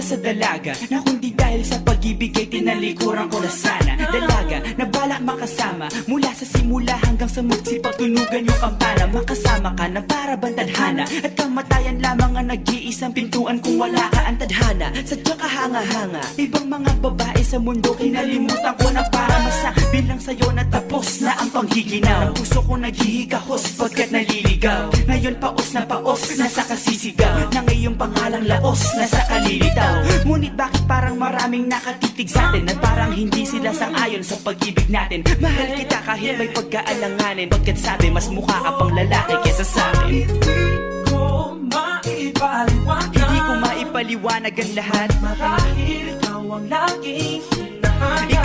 Sa dalaga na kundi dahil sa pag-ibig ay tinalikuran ko na sana. Dalaga na balak makasama mula sa simula hanggang sa magsipag tunugan yung kampana. Makasama ka na para bantadhana at kamatayan lamang ang nag-iisang pintuan kung wala ka ang tadhana. Sadya ka hanga-hanga, ibang mga babae sa mundo kinalimutan ko na para masabi lang sa'yo na tapos na ang panghiginaw. Ang puso ko naghihigahos pagkat naliligaw. Ngayon paos na paos, nasa kasisigaw na ngayong pangalang laos, nasa kalilitaw. Ngunit bakit parang maraming nakatitig sa atin at parang hindi sila sang-ayon sa pag-ibig natin. Mahal kita kahit may pagkaalanganin, pagkat sabi mas mukha ka pang lalaki kesa sa akin. Hindi ko maipaliwanag ang lahat, marahil ikaw ang laging hinahanap.